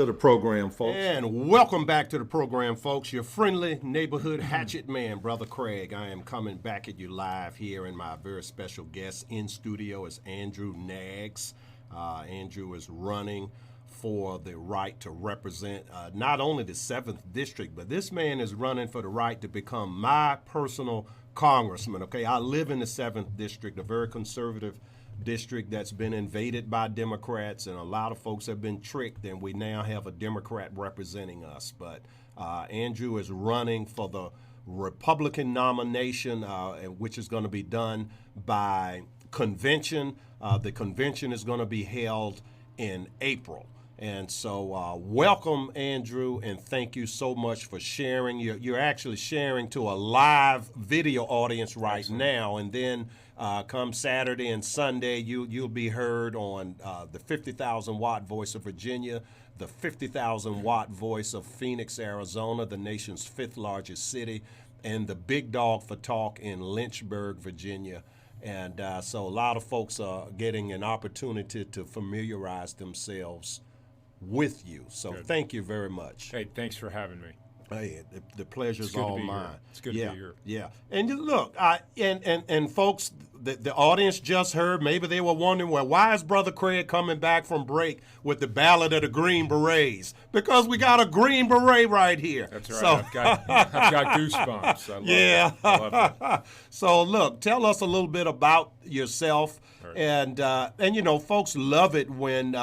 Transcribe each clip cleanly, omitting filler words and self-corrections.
To the program, folks. And welcome back to the program, folks. Your friendly neighborhood hatchet man, Brother Craig. I am coming back at you live here, and my very special guest in studio is Andrew Naggs. Andrew is running for the right to represent not only the 7th District, but this man is running for the right to become my personal congressman. Okay, I live in the 7th District, a very conservative district that's been invaded by Democrats, and a lot of folks have been tricked, and we now have a Democrat representing us. But Andrew is running for the Republican nomination, which is going to be done by convention. The convention is going to be held in April. And so welcome, Andrew, and thank you so much for sharing. You're actually sharing to a live video audience right now, and then come Saturday and Sunday, you'll be heard on the 50,000-watt voice of Virginia, the 50,000-watt voice of Phoenix, Arizona, the nation's 5th largest city, and the Big Dog for Talk in Lynchburg, Virginia. And so a lot of folks are getting an opportunity to familiarize themselves with you. So thank you very much. Hey, thanks for having me. Hey, the pleasure's all mine. It's good to be here. Yeah. And look, and folks, the audience just heard, maybe they were wondering, well, why is Brother Craig coming back from break with the Ballad of the Green Berets? Because we got a Green Beret right here. That's right. So, I've got goosebumps. I love it. I love it. So look, tell us a little bit about yourself. Right. And you know, folks love it when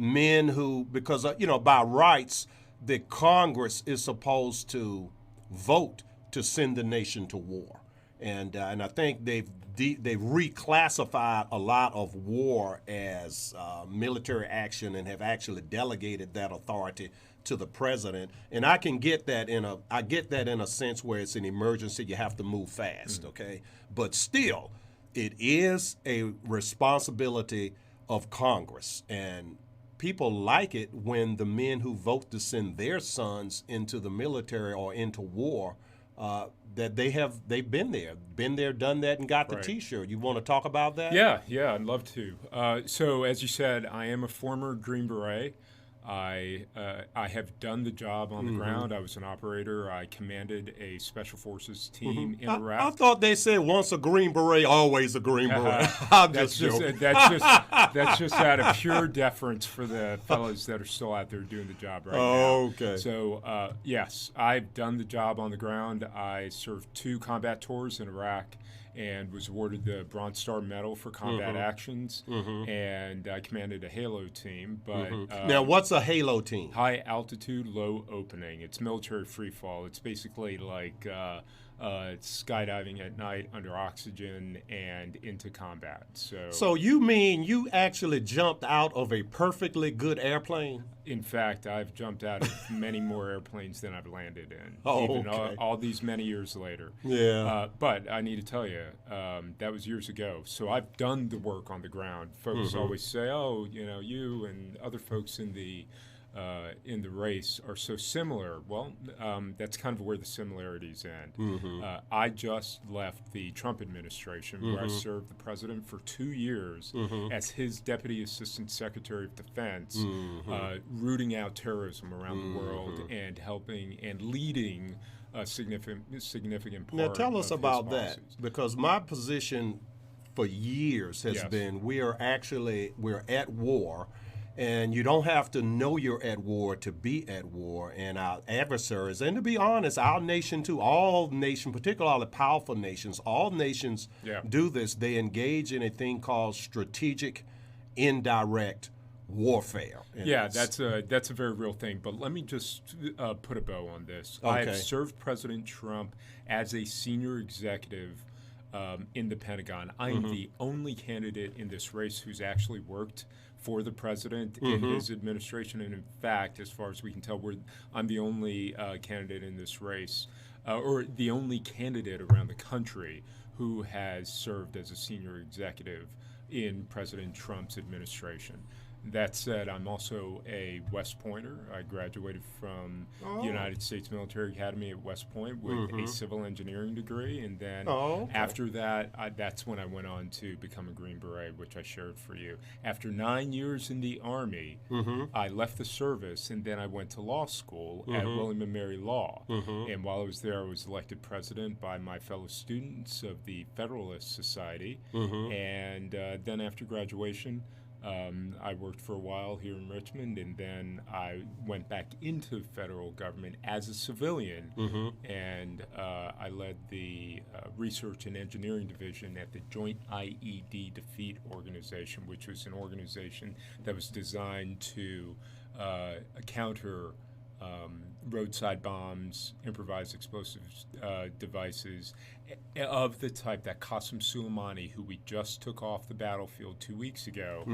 men who, because by rights, the Congress is supposed to vote to send the nation to war, and I think they've reclassified a lot of war as military action and have actually delegated that authority to the president. And I get that in a sense where it's an emergency, you have to move fast, okay? But still, it is a responsibility of Congress, and people like it when the men who vote to send their sons into the military or into war, that they've been there, done that, and got the T-shirt. You want to talk about that? Yeah, I'd love to. So as you said, I am a former Green Beret. I have done the job on the ground. I was an operator. I commanded a special forces team in Iraq. I thought they said once a Green Beret, always a Green Beret. That's just out of pure deference for the fellows that are still out there doing the job right now. Okay. So yes, I've done the job on the ground. I served 2 combat tours in Iraq and was awarded the Bronze Star Medal for combat actions, and I commanded a Halo team. But now, what's a Halo team? High altitude, low opening. It's military free fall. It's basically like skydiving at night under oxygen and into combat. So you mean you actually jumped out of a perfectly good airplane? In fact, I've jumped out of many more airplanes than I've landed in, okay. all these many years later. Yeah. But I need to tell you, that was years ago. So I've done the work on the ground. Folks always say, oh, you and other folks in the race are so similar. Well, that's kind of where the similarities end. I just left the Trump administration, where I served the president for 2 years as his Deputy Assistant Secretary of Defense, rooting out terrorism around the world and helping and leading a significant part. Now tell us of about his that, policies. because my position for years has been we're at war. And you don't have to know you're at war to be at war. And our adversaries, and to be honest, our nation too, all nations, particularly powerful nations, all nations do this. They engage in a thing called strategic indirect warfare. Yeah, that's a very real thing. But let me just put a bow on this. Okay. I have served President Trump as a senior executive in the Pentagon. I am the only candidate in this race who's actually worked for the president in his administration. And in fact, as far as we can tell, I'm the only candidate in this race, or the only candidate around the country who has served as a senior executive in President Trump's administration. That said, I'm also a West Pointer. I graduated from the United States Military Academy at West Point with a civil engineering degree, and then after that, that's when I went on to become a Green Beret, which I shared for you. After 9 years in the Army, I left the service, and then I went to law school at William and Mary Law. And while I was there, I was elected president by my fellow students of the Federalist Society. And then after graduation, I worked for a while here in Richmond, and then I went back into federal government as a civilian, and I led the Research and Engineering Division at the Joint IED Defeat Organization, which was an organization that was designed to counter roadside bombs, improvised explosives devices of the type that Qasem Soleimani, who we just took off the battlefield 2 weeks ago,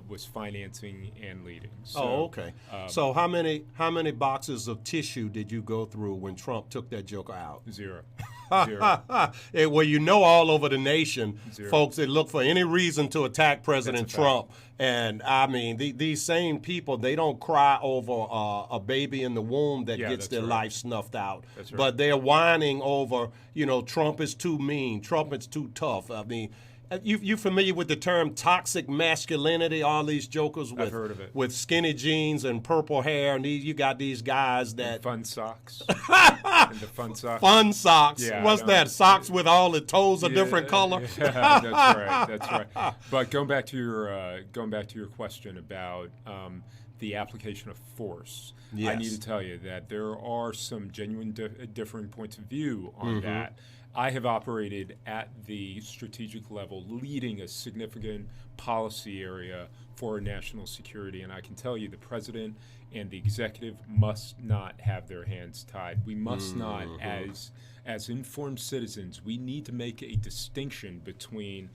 was financing and leading. So, okay. So how many boxes of tissue did you go through when Trump took that joker out? Zero. Well, you know, all over the nation, Zero. folks, they look for any reason to attack President Trump. And I mean, these same people, they don't cry over a baby in the womb that gets their life snuffed out. That's right. But they're whining over, you know, Trump is too mean, Trump is too tough. I mean, you familiar with the term toxic masculinity? All these jokers with, I've heard of it. With skinny jeans and purple hair, and you got these guys that And fun socks. And the fun socks. Fun socks. Yeah, What's that? Socks with all the toes a different color. Yeah, that's right. That's right. But going back to your question about the application of force, Yes. I need to tell you that there are some genuine differing points of view on that. I have operated at the strategic level, leading a significant policy area for national security, and I can tell you the president and the executive must not have their hands tied. We must not, as informed citizens, we need to make a distinction between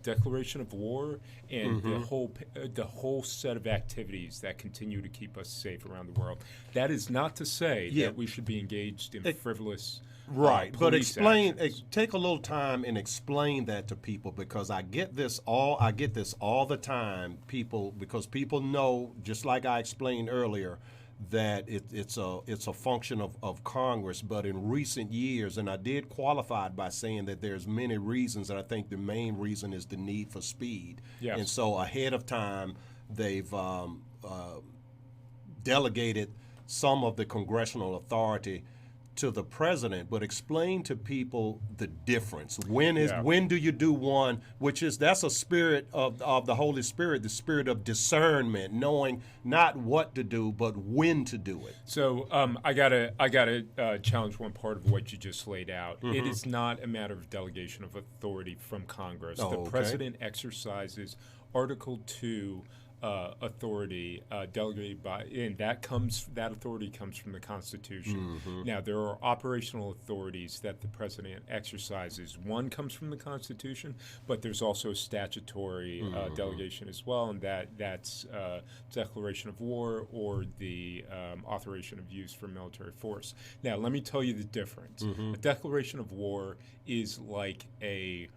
declaration of war and the whole set of activities that continue to keep us safe around the world. That is not to say that we should be engaged in frivolous. Right, but explain. Actions. Take a little time and explain that to people, because I get this all the time. Because people know, just like I explained earlier, that it's a function of Congress. But in recent years, and I did qualify it by saying that there's many reasons, and I think the main reason is the need for speed. Yes. And so ahead of time, they've delegated some of the congressional authority to the president. But explain to people the difference. When do you do one? That's a spirit of the Holy Spirit, the spirit of discernment, knowing not what to do but when to do it. So I gotta challenge one part of what you just laid out. It is not a matter of delegation of authority from Congress. The president exercises Article 2 authority delegated by, and that authority comes from the Constitution. Now, there are operational authorities that the president exercises. One comes from the Constitution, but there's also statutory delegation as well, and that's declaration of war or the authorization of use for military force. Now, let me tell you the difference. A declaration of war is like a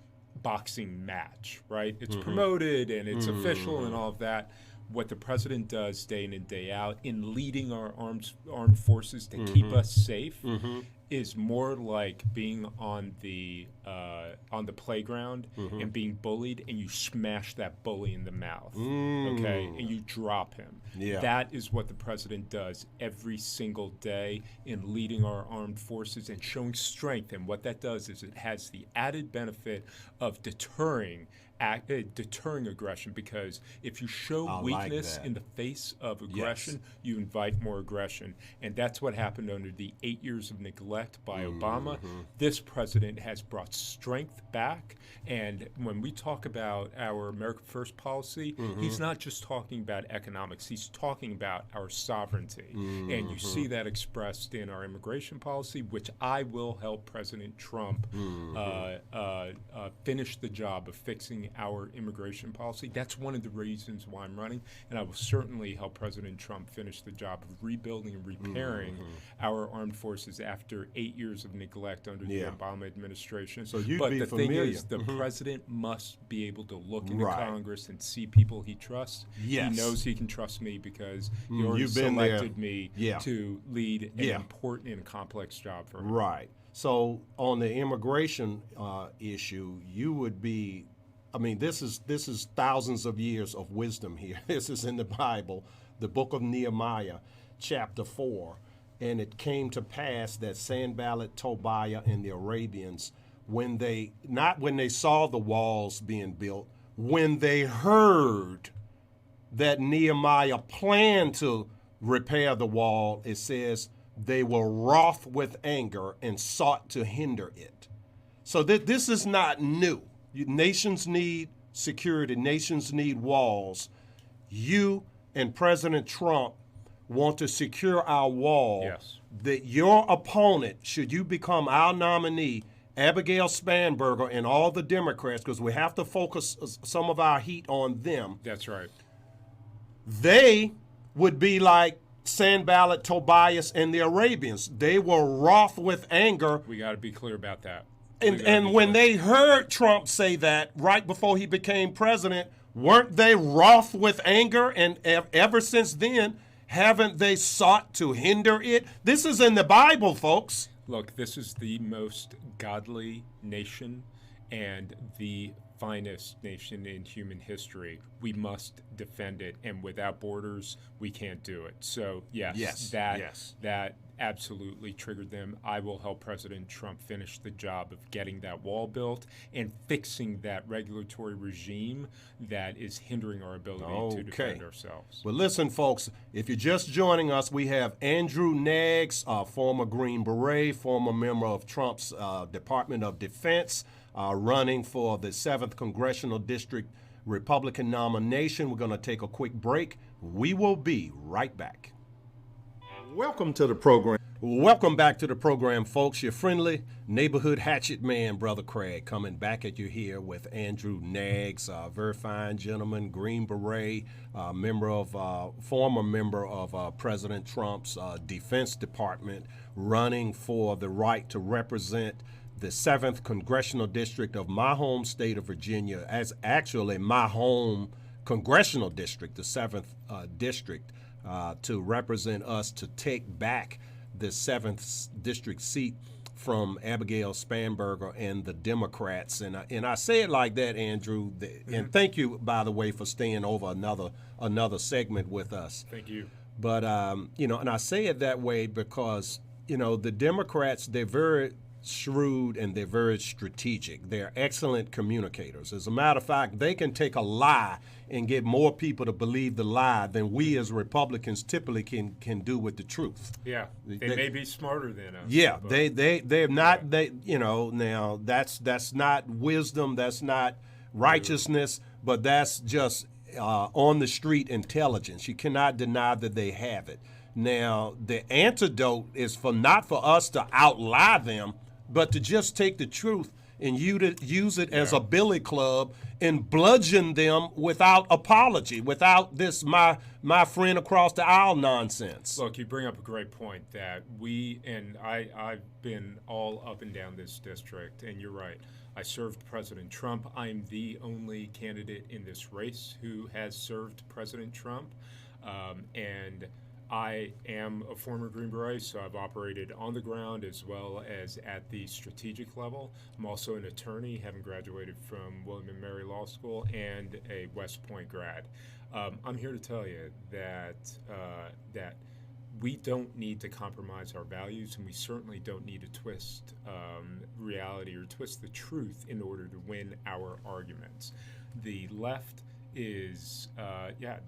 boxing match, right? It's promoted and it's official and all of that. What the president does day in and day out in leading our armed forces to keep us safe is more like being on the playground and being bullied, and you smash that bully in the mouth, okay, and you drop him. Yeah. That is what the president does every single day in leading our armed forces and showing strength. And what that does is it has the added benefit of deterring aggression, because if you show weakness in the face of aggression, you invite more aggression. And that's what happened under the 8 years of neglect by Obama. This president has brought strength back. And when we talk about our America First policy, he's not just talking about economics, he's talking about our sovereignty. And you see that expressed in our immigration policy, which I will help President Trump finish the job of fixing rebuilding our immigration policy. That's one of the reasons why I'm running, and I will certainly help President Trump finish the job of rebuilding and repairing our armed forces after 8 years of neglect under the Obama administration. So you'd but be the familiar. thing is, the president must be able to look into Right. Congress and see people he trusts. Yes. He knows he can trust me because he already You've been there. selected me to lead an important and complex job for him. Right. So on the immigration issue, you would be, I mean, this is thousands of years of wisdom here. This is in the Bible, the book of Nehemiah, chapter 4. And it came to pass that Sanballat, Tobiah, and the Arabians, when they saw the walls being built, when they heard that Nehemiah planned to repair the wall, it says they were wroth with anger and sought to hinder it. So this is not new. Nations need security. Nations need walls. You and President Trump want to secure our wall. Yes. That your opponent, should you become our nominee, Abigail Spanberger and all the Democrats, because we have to focus some of our heat on them. That's right. They would be like Sanballat, Tobias, and the Arabians. They were wroth with anger. We got to be clear about that. And when they heard Trump say that right before he became president, weren't they wroth with anger? And ever since then, haven't they sought to hinder it? This is in the Bible, folks. Look, this is the most godly nation and the finest nation in human history. We must defend it, and without borders, we can't do it. So, that absolutely triggered them. I will help President Trump finish the job of getting that wall built and fixing that regulatory regime that is hindering our ability to defend ourselves. Well, listen, folks, if you're just joining us, we have Andrew Naggs, former Green Beret, former member of Trump's Department of Defense, running for the 7th Congressional District Republican nomination. We're going to take a quick break. We will be right back. Welcome to the program. Welcome back to the program, folks. Your friendly neighborhood hatchet man, Brother Craig, coming back at you here with Andrew Naggs, a very fine gentleman, Green Beret, former member of President Trump's Defense Department, running for the right to represent the 7th Congressional District of my home state of Virginia, as actually my home congressional district, the 7th District, to represent us to take back the 7th District seat from Abigail Spanberger and the Democrats. And I say it like that, Andrew, and thank you, by the way, for staying over another segment with us. Thank you. But, and I say it that way because, the Democrats, they're very shrewd and they're very strategic. They're excellent communicators. As a matter of fact, they can take a lie and get more people to believe the lie than we as Republicans typically can do with the truth. Yeah, they may be smarter than us. Yeah, they're not. Now that's not wisdom. That's not righteousness. But that's just on the street intelligence. You cannot deny that they have it. Now the antidote is not for us to outlie them, but to just take the truth and use it as a billy club and bludgeon them without apology, without this my friend across the aisle nonsense. Look, you bring up a great point that I've been all up and down this district, and you're right. I served President Trump. I'm the only candidate in this race who has served President Trump, and I am a former Green Beret, so I've operated on the ground as well as at the strategic level. I'm also an attorney, having graduated from William & Mary Law School and a West Point grad. I'm here to tell you that we don't need to compromise our values, and we certainly don't need to twist reality or twist the truth in order to win our arguments. The left is,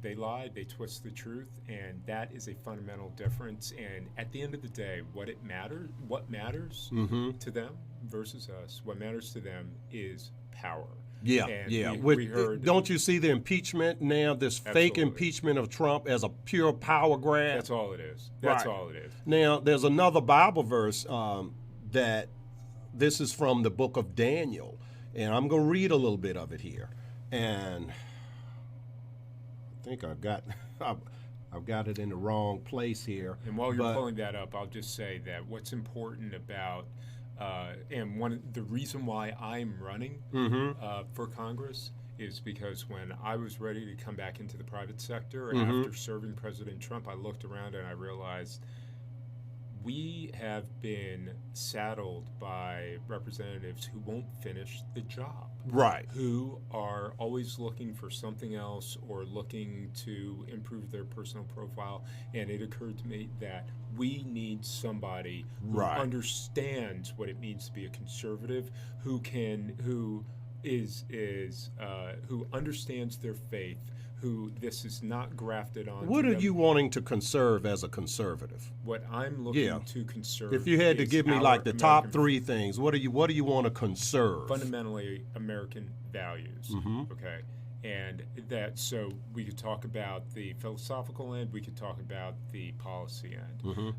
they lie, they twist the truth, and that is a fundamental difference. And at the end of the day, what matters to them versus us, what matters to them is power. We heard, don't you see the impeachment now, this fake impeachment of Trump as a pure power grab? That's all it is. That's all it is. Now, there's another Bible verse that this is from the book of Daniel, and I'm going to read a little bit of it here. and I think I've got I've got it in the wrong place here. And while you're pulling that up, I'll just say that what's important about and the reason why I'm running for Congress is because when I was ready to come back into the private sector after serving President Trump, I looked around and I realized we have been saddled by representatives who won't finish the job. Right. Who are always looking for something else or looking to improve their personal profile. And it occurred to me that we need somebody who understands what it means to be a conservative, who understands their faith, who this is not grafted on. What are you wanting to conserve as a conservative? What I'm looking to conserve. If you had to give me like the top three things, what do you want to conserve? Fundamentally American values. Okay. And that, so we could talk about the philosophical end, we could talk about the policy end.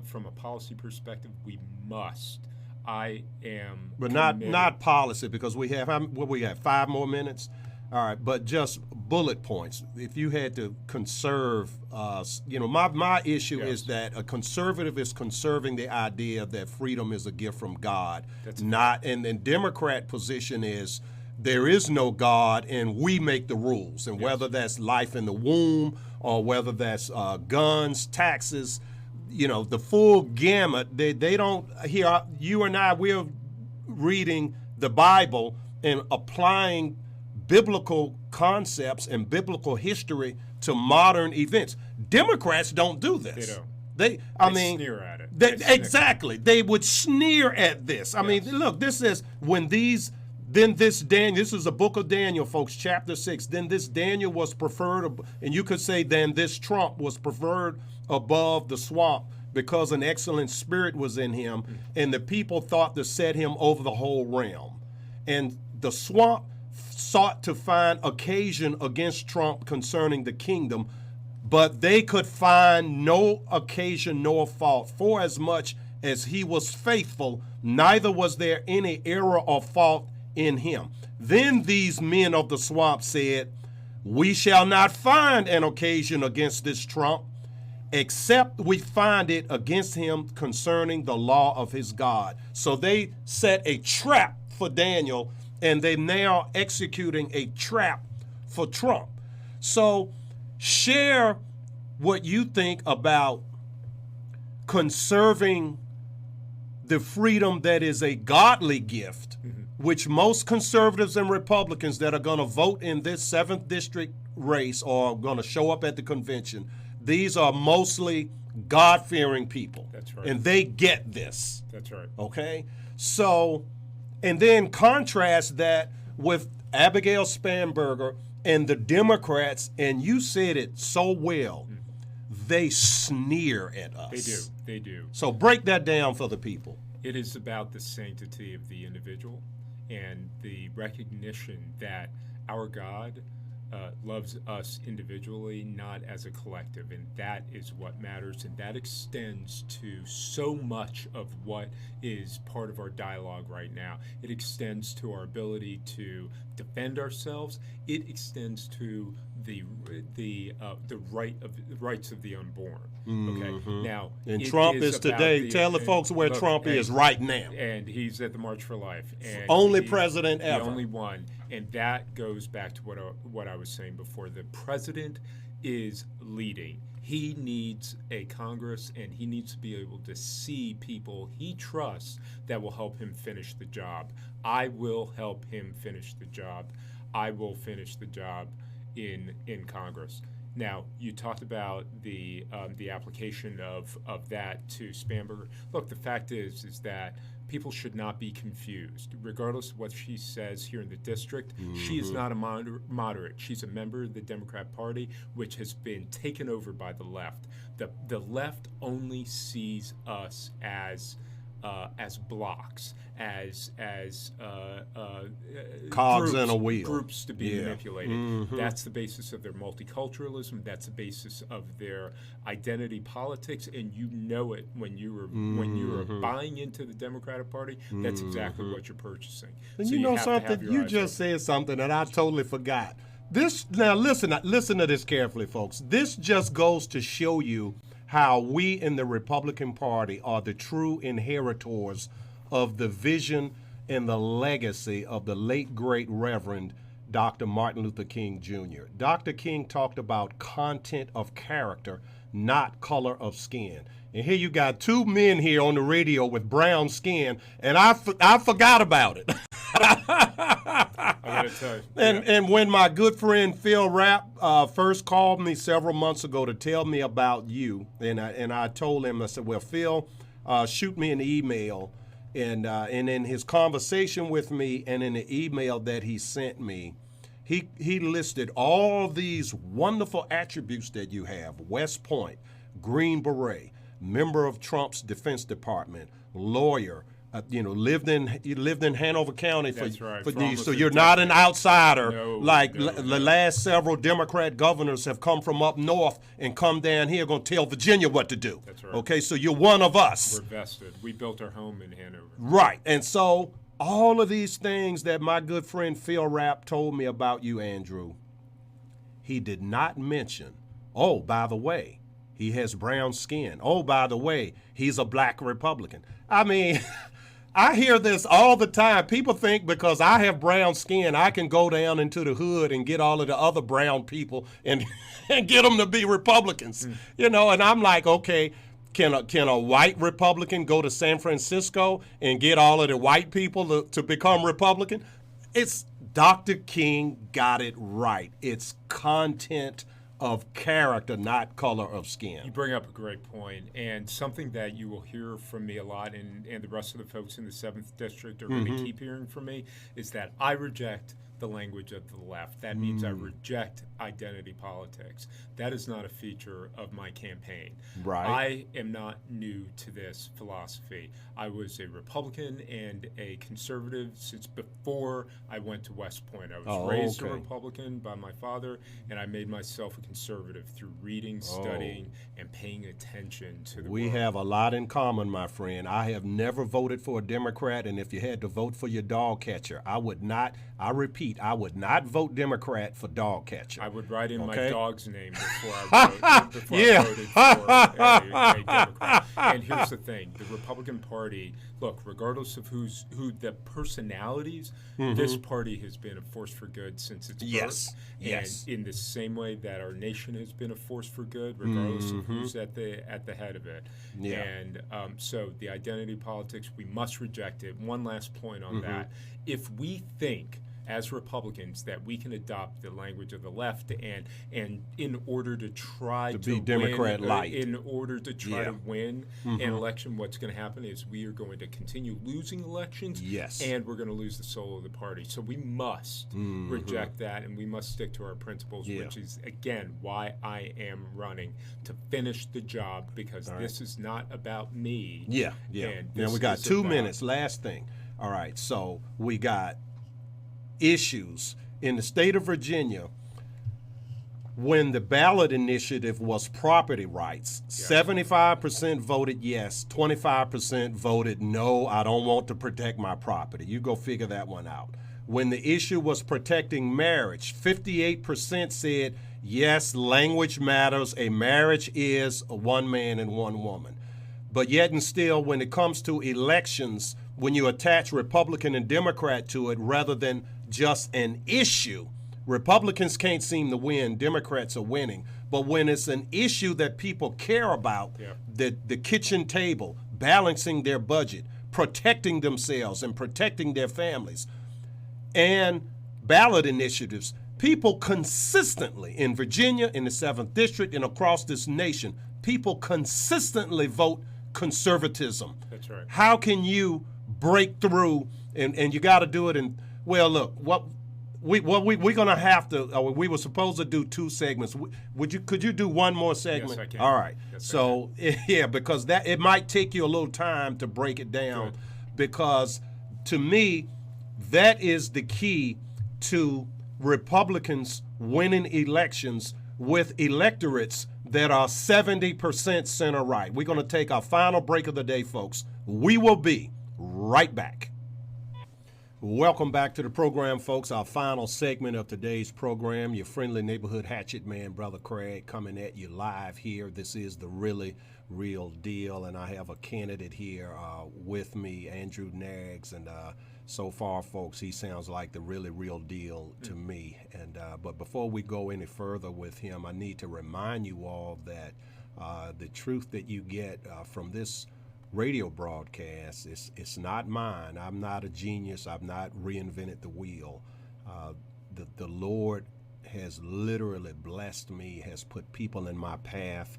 From a policy perspective, we must. I am, but not policy, because we have 5 more minutes. All right, but just bullet points. If you had to conserve, my issue is that a conservative is conserving the idea that freedom is a gift from God. That's not, and the Democrat position is there is no God and we make the rules. And whether that's life in the womb or whether that's guns, taxes, the full gamut. They don't hear you and I. We're reading the Bible and applying biblical concepts and biblical history to modern events. Democrats don't do this. They don't. They sneer at it. Exactly. They would sneer at this. I mean, look, this is this is the book of Daniel, folks, chapter 6. Then this Daniel was preferred, and you could say then this Trump was preferred above the swamp because an excellent spirit was in him, and the people thought to set him over the whole realm. And the swamp sought to find occasion against Trump concerning the kingdom, but they could find no occasion nor fault, for as much as he was faithful, neither was there any error or fault in him. Then these men of the swamp said, we shall not find an occasion against this Trump, except we find it against him concerning the law of his God. So they set a trap for Daniel, and they're now executing a trap for Trump. So share what you think about conserving the freedom that is a godly gift, which most conservatives and Republicans that are going to vote in this 7th district race or going to show up at the convention, these are mostly God-fearing people. That's right. And they get this. That's right. Okay? So, and then contrast that with Abigail Spanberger and the Democrats, and you said it so well, they sneer at us. They do. So break that down for the people. It is about the sanctity of the individual and the recognition that our God loves us individually, not as a collective, and that is what matters, and that extends to so much of what is part of our dialogue right now. It extends to our ability to defend ourselves. It extends to the rights of the unborn. Okay, now and Trump is today. Tell the folks where Trump is right now. And he's at the March for Life. And only president ever. The only one. And that goes back to what I was saying before. The president is leading. He needs a Congress, and he needs to be able to see people he trusts that will help him finish the job. I will help him finish the job. I will finish the job in Congress. Now, you talked about the application of that to Spanberger. Look, the fact is that people should not be confused. Regardless of what she says here in the district, she is not a moderate. She's a member of the Democrat Party, which has been taken over by the left. The left only sees us as as blocks, as cogs groups, in a wheel, groups to be manipulated. Mm-hmm. That's the basis of their multiculturalism. That's the basis of their identity politics, and you know it when you are buying into the Democratic Party. That's exactly what you're purchasing. And so you know have to have something? your You eyes just open. said something that I totally forgot. This now listen to this carefully, folks. This just goes to show you how we in the Republican Party are the true inheritors of the vision and the legacy of the late great Reverend Dr. Martin Luther King Jr. Dr. King talked about content of character, not color of skin. And here you got two men here on the radio with brown skin, and I forgot about it. I gotta tell you. And when my good friend Phil Rapp first called me several months ago to tell me about you, and I told him, I said, well, Phil, shoot me an email. And in his conversation with me and in the email that he sent me, he listed all these wonderful attributes that you have: West Point, Green Beret, member of Trump's Defense Department, lawyer. You lived in Hanover County for so you're not an outsider the last several Democrat governors have come from up north and come down here going to tell Virginia what to do. That's right. Okay, so you're one of us. We're vested. We built our home in Hanover. Right, and so all of these things that my good friend Phil Rapp told me about you, Andrew, he did not mention. Oh, by the way, he has brown skin. Oh, by the way, he's a black Republican. I mean. I hear this all the time. People think because I have brown skin, I can go down into the hood and get all of the other brown people and get them to be Republicans. You know, and I'm like, okay, can a white Republican go to San Francisco and get all of the white people to become Republican? It's Dr. King got it right. It's content of character, not color of skin. You bring up a great point, and something that you will hear from me a lot, and the rest of the folks in the 7th District are going to keep hearing from me, is that I reject the language of the left. That means I reject identity politics. That is not a feature of my campaign. Right. I am not new to this philosophy. I was a Republican and a conservative since before I went to West Point. I was raised a Republican by my father, and I made myself a conservative through reading, studying, and paying attention to the We world. have a lot in common, my friend. I have never voted for a Democrat, and if you had to vote for your dog catcher, I would not, I repeat, I would not vote Democrat for dog catcher. I would write in my dog's name before I voted for a Democrat. And here's the thing: the Republican Party. Look, regardless of who the personalities, this party has been a force for good since its birth. And in the same way that our nation has been a force for good, regardless of who's at the head of it. And so the identity politics, we must reject it. One last point on that: if we think as Republicans that we can adopt the language of the left and in order to try to be Democrat light, in order to try to win an election, what's going to happen is we are going to continue losing elections, and we're going to lose the soul of the party. So we must reject that, and we must stick to our principles, which is again why I am running to finish the job, because this is not about me. And we got 2 minutes. Last thing. All right, so we got issues in the state of Virginia. When the ballot initiative was property rights, 75% voted yes, 25% voted no, I don't want to protect my property. You go figure that one out. When the issue was protecting marriage, 58% said yes, language matters, a marriage is a one man and one woman. But yet and still, when it comes to elections, when you attach Republican and Democrat to it rather than just an issue, Republicans can't seem to win, Democrats are winning. But when it's an issue that people care about, the kitchen table, balancing their budget, protecting themselves and protecting their families, and ballot initiatives, people consistently in Virginia, in the 7th District, and across this nation, people consistently vote conservatism. That's right. How can you break through, and you got to do it in, well, look, we're gonna have to. We were supposed to do 2 segments. Could you do one more segment? Yes, I can. All right. Yes, So yeah, because that it might take you a little time to break it down. Good. Because to me, that is the key to Republicans winning elections with electorates that are 70% center right. We're going to take our final break of the day, folks. We will be right back. Welcome back to the program, folks. Our final segment of today's program. Your friendly neighborhood hatchet man, Brother Craig, coming at you live here. This is the really real deal, and I have a candidate here with me, Andrew Naggs, and so far, folks, he sounds like the really real deal to me. And but before we go any further with him, I need to remind you all that the truth that you get from this radio broadcast, it's not mine. I'm not a genius. I've not reinvented the wheel. The Lord has literally blessed me, has put people in my path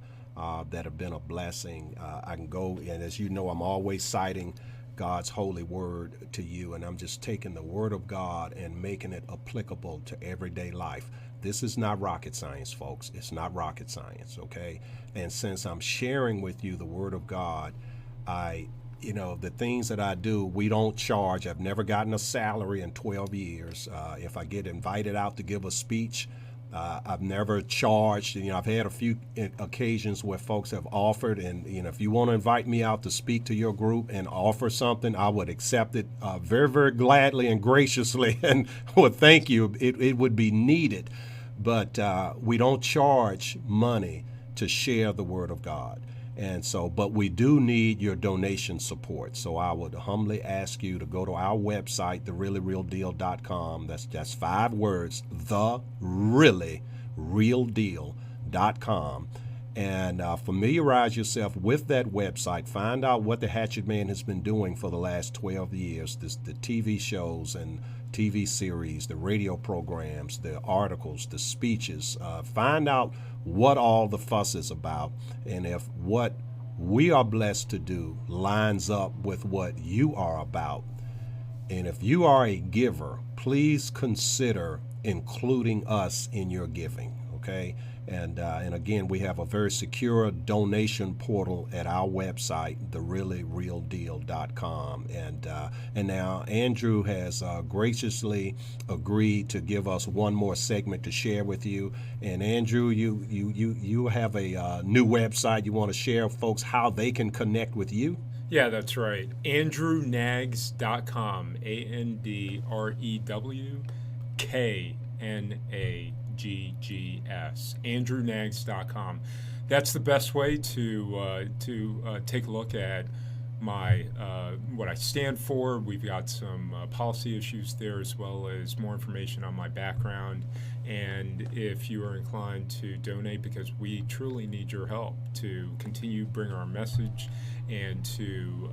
that have been a blessing. I can go, and as you know, I'm always citing God's holy word to you, and I'm just taking the word of God and making it applicable to everyday life. This is not rocket science, folks. It's not rocket science, okay? And since I'm sharing with you the word of God, the things that I do, we don't charge. I've never gotten a salary in 12 years. If I get invited out to give a speech, I've never charged. I've had a few occasions where folks have offered, and if you want to invite me out to speak to your group and offer something, I would accept it very, very gladly and graciously, and would thank you. It would be needed, but we don't charge money to share the word of God. And so, but we do need your donation support. So I would humbly ask you to go to our website, thereallyrealdeal.com. That's 5 words, thereallyrealdeal.com. And familiarize yourself with that website. Find out what the Hatchet Man has been doing for the last 12 years, the TV shows and TV series, the radio programs, the articles, the speeches. Find out what all the fuss is about, and if what we are blessed to do lines up with what you are about. And if you are a giver, please consider including us in your giving, okay? And again, we have a very secure donation portal at our website, thereallyrealdeal.com. And now Andrew has graciously agreed to give us one more segment to share with you. And Andrew, you have a new website. You want to share, folks, how they can connect with you? Yeah, that's right. AndrewNaggs.com. AndrewNaggs. AndrewNaggs.com. That's the best way to take a look at my what I stand for. We've got some policy issues there, as well as more information on my background. And if you are inclined to donate, because we truly need your help to continue bring our message and to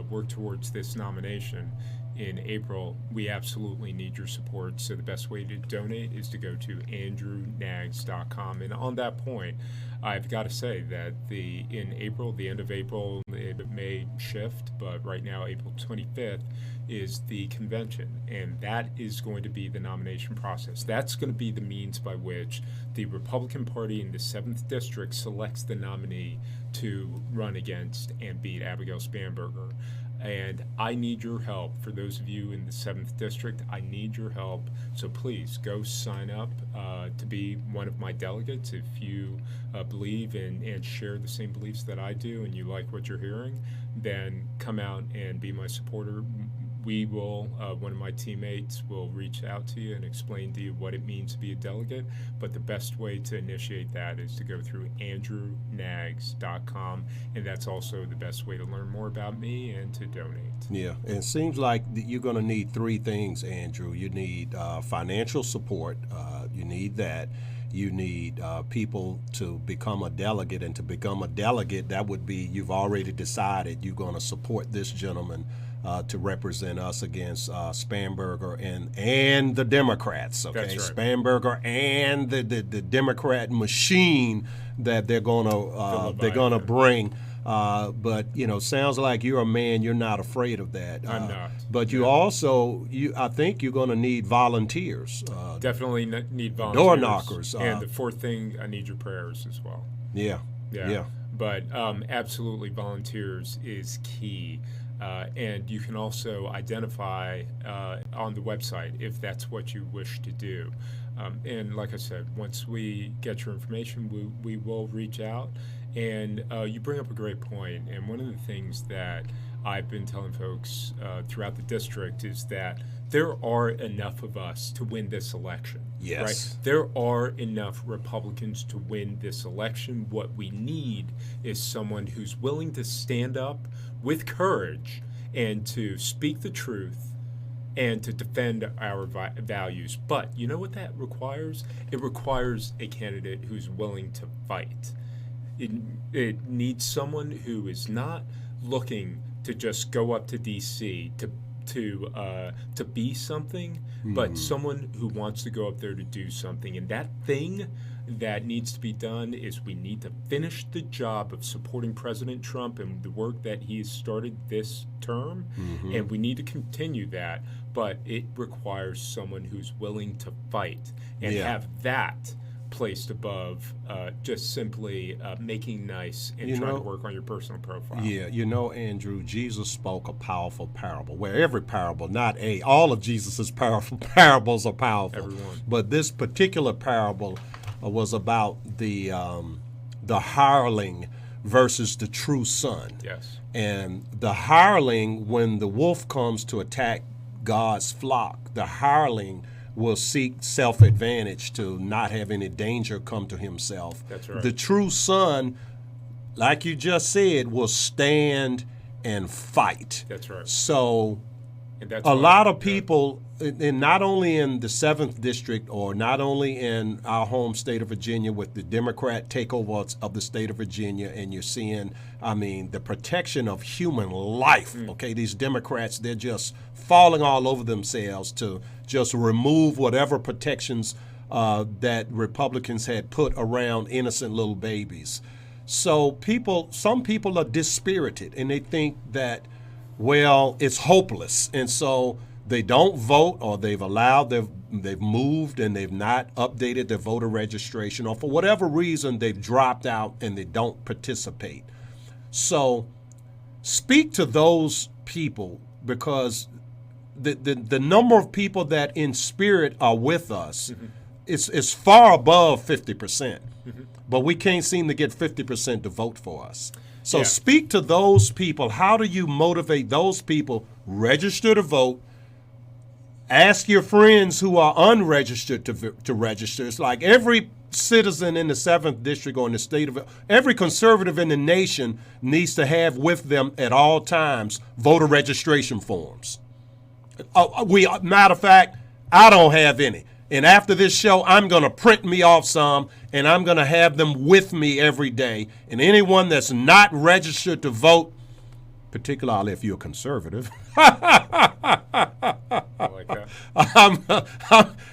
work towards this nomination in April, we absolutely need your support. So the best way to donate is to go to AndrewNaggs.com. And on that point, I've got to say that in April, the end of April, it may shift, but right now, April 25th is the convention, and that is going to be the nomination process. That's going to be the means by which the Republican Party in the 7th District selects the nominee to run against and beat Abigail Spanberger. And I need your help. For those of you in the 7th District, I need your help. So please go sign up to be one of my delegates. If you believe and share the same beliefs that I do and you like what you're hearing, then come out and be my supporter. We will, one of my teammates will reach out to you and explain to you what it means to be a delegate. But the best way to initiate that is to go through AndrewNaggs.com. And that's also the best way to learn more about me and to donate. Yeah, and it seems like you're going to need 3 things, Andrew. You need financial support. You need that. You need people to become a delegate. And to become a delegate, that would be you've already decided you're going to support this gentleman to represent us against Spanberger and the Democrats. Okay, That's right. Spanberger and the Democrat machine that they're gonna bring But sounds like you're a man. You're not afraid of that. I'm not. But you also, I think you're going to need volunteers. Definitely need volunteers. Door knockers. And the fourth thing, I need your prayers as well. Yeah. But absolutely, volunteers is key. And you can also identify on the website if that's what you wish to do. And like I said, once we get your information, we will reach out. And you bring up a great point. And one of the things that I've been telling folks throughout the district is that there are enough of us to win this election. Yes. Right? There are enough Republicans to win this election. What we need is someone who's willing to stand up with courage and to speak the truth and to defend our values. But you know what that requires? It requires a candidate who's willing to fight. It needs someone who is not looking to just go up to D.C. to be something, but someone who wants to go up there to do something. And that thing that needs to be done is we need to finish the job of supporting President Trump and the work that he has started this term, and we need to continue that. But it requires someone who's willing to fight and have that placed above just simply making nice and trying to work on your personal profile. Yeah, Andrew, Jesus spoke a powerful parable, where every parable, all of Jesus's parables are powerful. Everyone. But this particular parable was about the hireling versus the true son. Yes. And the hireling, when the wolf comes to attack God's flock, the hireling will seek self-advantage to not have any danger come to himself. That's right. The true son, like you just said, will stand and fight. That's right. So and that's a lot of people, and not only in the 7th District or not only in our home state of Virginia with the Democrat takeover of the state of Virginia, and you're seeing, the protection of human life, okay? These Democrats, they're just falling all over themselves to just remove whatever protections that Republicans had put around innocent little babies. So some people are dispirited, and they think that, well, it's hopeless, and so they don't vote, or they've moved and they've not updated their voter registration, or for whatever reason they've dropped out and they don't participate. So speak to those people, because the number of people that in spirit are with us is far above 50%, but we can't seem to get 50% to vote for us. So speak to those people. How do you motivate those people? Register to vote. Ask your friends who are unregistered to register. It's like every citizen in the 7th District or in the state of every conservative in the nation needs to have with them at all times voter registration forms. Matter of fact, I don't have any. And after this show, I'm going to print me off some, and I'm going to have them with me every day. And anyone that's not registered to vote, particularly if you're a conservative, I like that.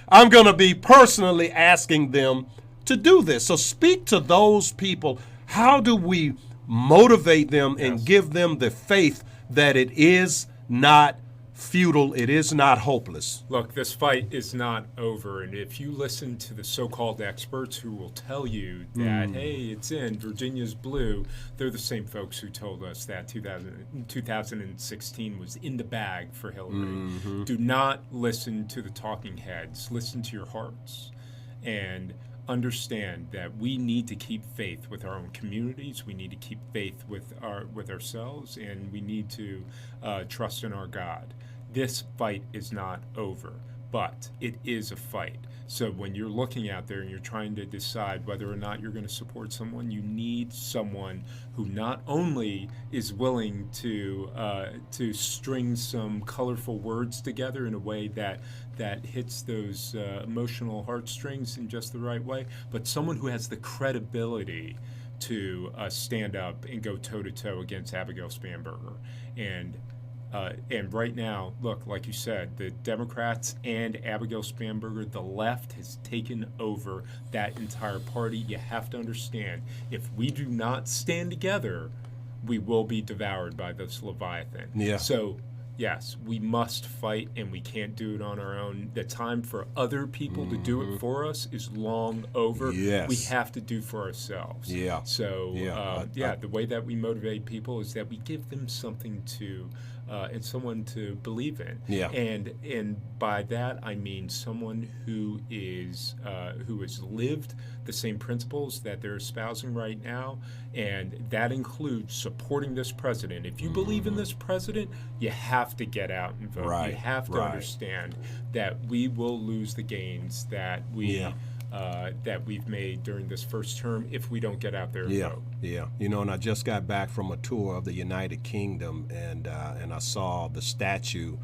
I'm going to be personally asking them to do this. So speak to those people. How do we motivate them and give them the faith that it is not futile, it is not hopeless? Look, this fight is not over, and if you listen to the so-called experts who will tell you that, hey, it's in, Virginia's blue, they're the same folks who told us that 2016 was in the bag for Hillary. Do not listen to the talking heads. Listen to your hearts. And understand that we need to keep faith with our own communities. We need to keep faith with ourselves, and we need to trust in our God. This fight is not over, but it is a fight. So when you're looking out there and you're trying to decide whether or not you're going to support someone, you need someone who not only is willing to string some colorful words together in a way that hits those emotional heartstrings in just the right way, but someone who has the credibility to stand up and go toe-to-toe against Abigail Spanberger. And right now, look, like you said, the Democrats and Abigail Spanberger, the left has taken over that entire party. You have to understand, if we do not stand together, we will be devoured by this Leviathan. Yeah. So, yes, we must fight, and we can't do it on our own. The time for other people to do it for us is long over. Yes. We have to do for ourselves. Yeah. So, Yeah. the way that we motivate people is that we give them something to, and someone to believe in. Yeah. And by that I mean someone who has lived the same principles that they're espousing right now, and that includes supporting this president. If you believe in this president, you have to get out and vote. Right, You have to right. understand that we will lose the gains that we've made during this first term if we don't get out there and vote. Yeah. You know, and I just got back from a tour of the United Kingdom, and I saw the statue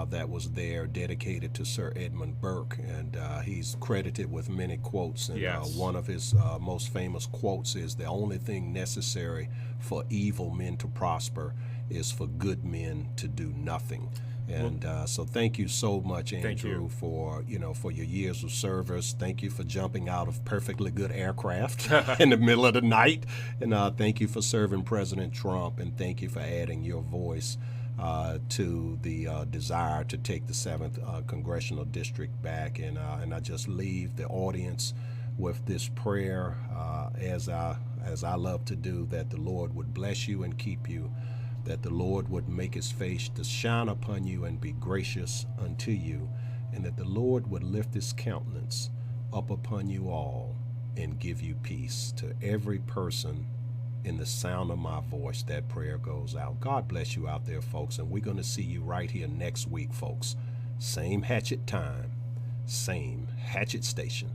that was there dedicated to Sir Edmund Burke, and he's credited with many quotes, and Yes. one of his most famous quotes is, "The only thing necessary for evil men to prosper is for good men to do nothing." And so thank you so much, Andrew, for your years of service. Thank you for jumping out of perfectly good aircraft in the middle of the night, and thank you for serving President Trump, and thank you for adding your voice to the desire to take the 7th congressional district back. And I just leave the audience with this prayer, as I love to do, that the Lord would bless you and keep you, that the Lord would make his face to shine upon you and be gracious unto you, and that the Lord would lift his countenance up upon you all and give you peace. To every person in the sound of my voice, that prayer goes out. God bless you out there, folks, and we're going to see you right here next week, folks. Same hatchet time, same hatchet station.